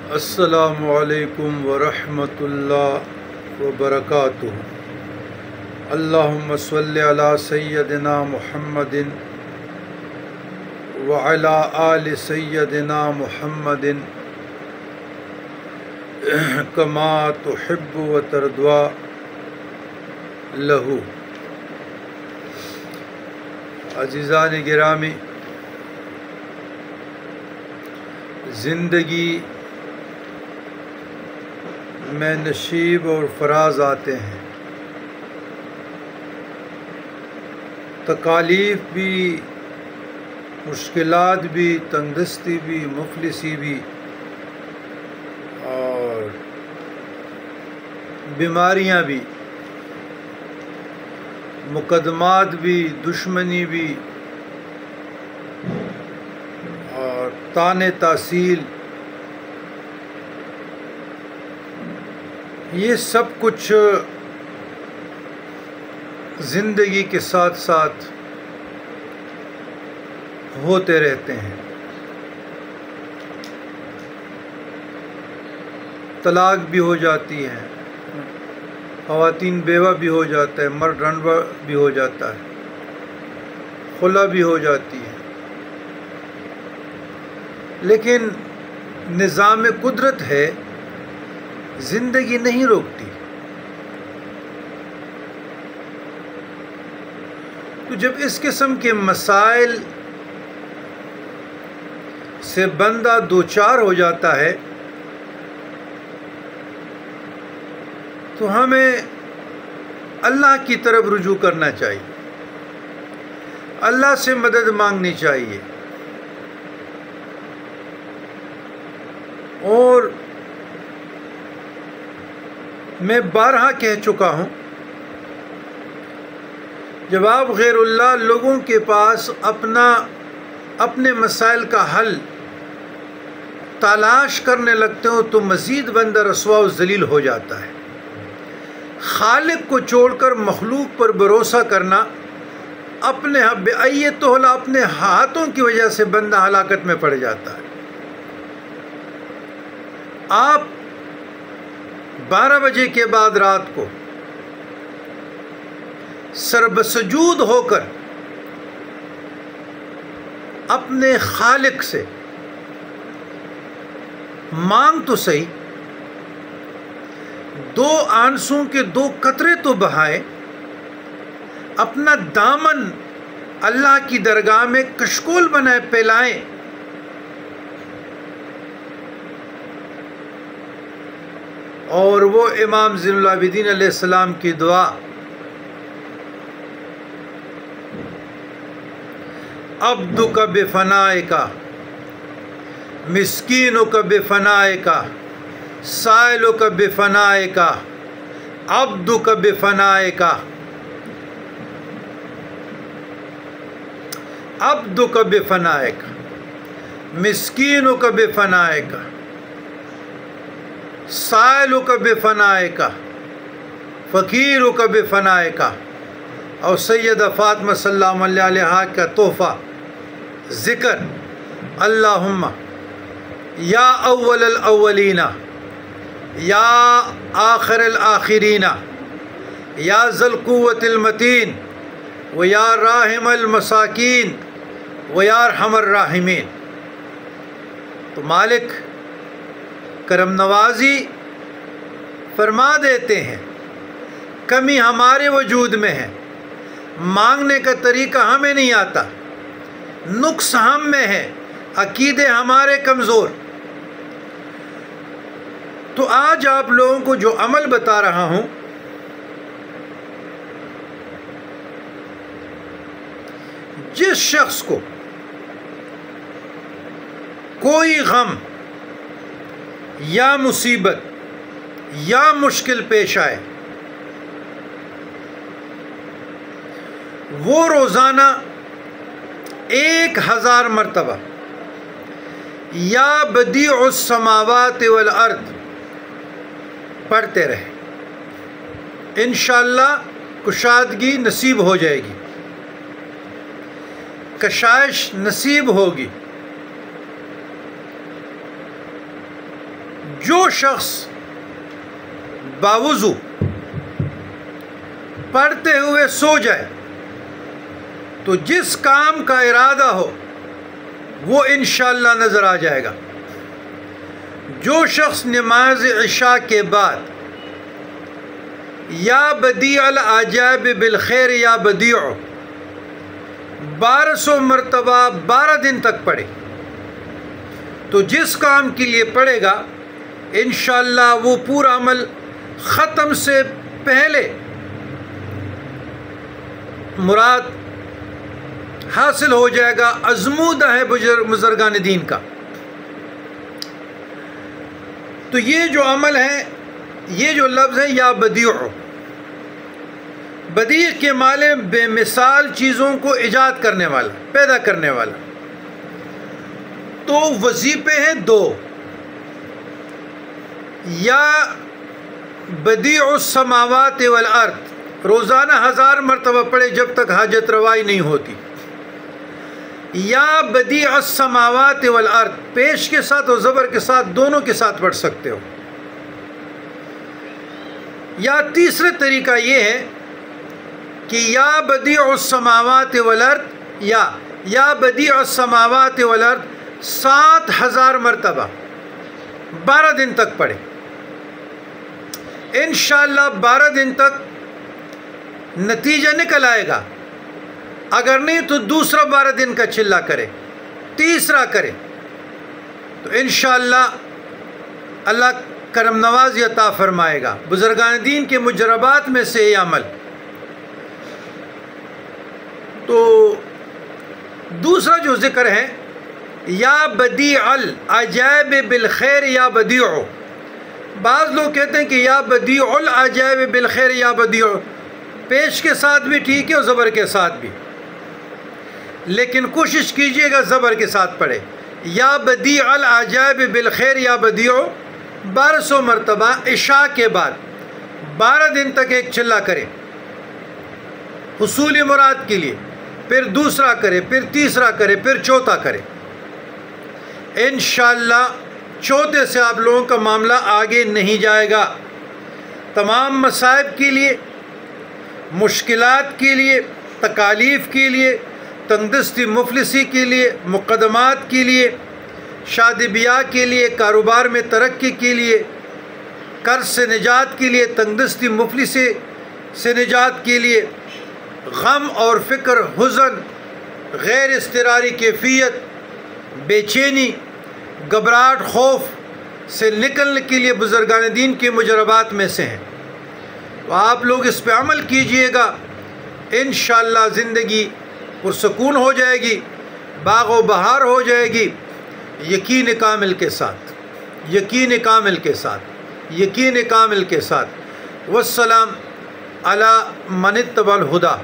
السلام علیکم ورحمۃ اللہ وبرکاتہ۔ اللہم صلی علی سیدنا محمد وعلی آل سیدنا محمد کما تحب و ترضی لہ۔ عزیزان گرامی، زندگی میں نشیب اور فراز آتے ہیں، تکالیف بھی، مشکلات بھی، تنگدستی بھی، مفلسی بھی، اور بیماریاں بھی، مقدمات بھی، دشمنی بھی، اور طعن تحصیل، یہ سب کچھ زندگی کے ساتھ ساتھ ہوتے رہتے ہیں۔ طلاق بھی ہو جاتی ہے، خواتین بیوہ بھی ہو جاتا ہے، مرد رنڈوا بھی ہو جاتا ہے، خلا بھی ہو جاتی ہے، لیکن نظام قدرت ہے، زندگی نہیں روکتی۔ تو جب اس قسم کے مسائل سے بندہ دوچار ہو جاتا ہے تو ہمیں اللہ کی طرف رجوع کرنا چاہیے، اللہ سے مدد مانگنی چاہیے، اور میں بارہا کہہ چکا ہوں، جب آپ غیر اللہ لوگوں کے پاس اپنے مسائل کا حل تلاش کرنے لگتے ہو تو مزید بندہ رسوا و ذلیل ہو جاتا ہے۔ خالق کو چھوڑ کر مخلوق پر بھروسہ کرنا، اپنے اپنے ہاتھوں کی وجہ سے بندہ ہلاکت میں پڑ جاتا ہے۔ آپ 12 بجے کے بعد رات کو سربسجود ہو کر اپنے خالق سے مانگ تو صحیح، 2 آنسوں کے 2 قطرے تو بہائے، اپنا دامن اللہ کی درگاہ میں کشکول بنائے پھیلائیں، اور وہ امام زین العابدین علیہ السلام کی دعا، عبدک بفنائک مسکینک بفنائک سائلک بفنائک عبدک بفنائک عبدک بفنائک مسکینک بفنائک سائلک بفنائک فقیرک بفنائک۔ اور سیدہ فاطمہ صلی اللہ علیہ کا تحفہ ذکر، اللہم یا اول الاولین یا آخر الآخرین یا ذی القوۃ المتین و یا راحم المساکین و یا ارحم الراحمین۔ تو مالک کرم نوازی فرما دیتے ہیں، کمی ہمارے وجود میں ہے، مانگنے کا طریقہ ہمیں نہیں آتا، نقص ہم میں ہے، عقیدے ہمارے کمزور۔ تو آج آپ لوگوں کو جو عمل بتا رہا ہوں، جس شخص کو کوئی غم یا مصیبت یا مشکل پیش آئے، وہ روزانہ 1000 مرتبہ یا بدیع السماوات والارض پڑھتے رہے، انشاءاللہ کشادگی نصیب ہو جائے گی، کشائش نصیب ہوگی، جو شخص باوضو پڑھتے ہوئے سو جائے تو جس کام کا ارادہ ہو وہ انشاءاللہ نظر آ جائے گا۔ جو شخص نماز عشاء کے بعد یا بدیع العجائب بالخیر یا بدیع 1200 مرتبہ 12 دن تک پڑھے تو جس کام کے لیے پڑھے گا انشاءاللہ وہ پورا عمل ختم سے پہلے مراد حاصل ہو جائے گا۔ ازمودہ ہے بزرگان دین کا۔ تو یہ جو عمل ہے، یہ جو لفظ ہے یا بدیع، بدیع کے معنی بے مثال چیزوں کو ایجاد کرنے والا، پیدا کرنے والا۔ تو وظیفے ہیں 2، یا بدیع السماوات والارض، روزانہ 1000 مرتبہ پڑھے جب تک حاجت روائی نہیں ہوتی، یا بدیع السماوات والارض، پیش کے ساتھ اور زبر کے ساتھ دونوں کے ساتھ پڑھ سکتے ہو۔ یا تیسرا طریقہ یہ ہے کہ یا بدیع السماوات والارض یا بدیع السماوات والارض 7000 مرتبہ 12 دن تک پڑھے۔ انشاءاللہ 12 دن تک نتیجہ نکل آئے گا۔ اگر نہیں تو دوسرا 12 دن کا چلہ کرے، تیسرا کرے تو انشاءاللہ اللہ کرم نوازی عطا فرمائے گا۔ بزرگان دین کے مجربات میں سے یہ عمل۔ تو دوسرا جو ذکر ہے یا بدیع العجائب بالخیر یا بدیع، بعض لوگ کہتے ہیں کہ یا بدیع العجائب بالخیر یا بدیع، پیش کے ساتھ بھی ٹھیک ہے اور زبر کے ساتھ بھی، لیکن کوشش کیجئے گا زبر کے ساتھ پڑھے۔ یا بدیع العجائب بالخیر یا بدیع 1200 مرتبہ عشاء کے بعد 12 دن تک ایک چلہ کرے حصول مراد کے لیے، پھر دوسرا کرے، پھر تیسرا کرے، پھر چوتھا کرے۔ انشاءاللہ چوتھے سے آپ لوگوں کا معاملہ آگے نہیں جائے گا۔ تمام مصائب کے لیے، مشکلات کے لیے، تکالیف کے لیے، تندرستی مفلسی کے لیے، مقدمات کے لیے، شادی بیاہ کے لیے، کاروبار میں ترقی کے لیے، قرض سے نجات کے لیے، تندرستی مفلسی سے نجات کے لیے، غم اور فکر، حزن، غیر اضطراری کیفیت، بے چینی، گھبراہٹ، خوف سے نکلنے کے لیے بزرگان دین کے مجربات میں سے ہیں۔ تو آپ لوگ اس پہ عمل کیجئے گا، انشاءاللہ زندگی پرسکون ہو جائے گی، باغ و بہار ہو جائے گی، یقین کامل کے ساتھ، یقین کامل کے ساتھ، یقین کامل کے ساتھ۔ والسلام علی من اتبع الہدی۔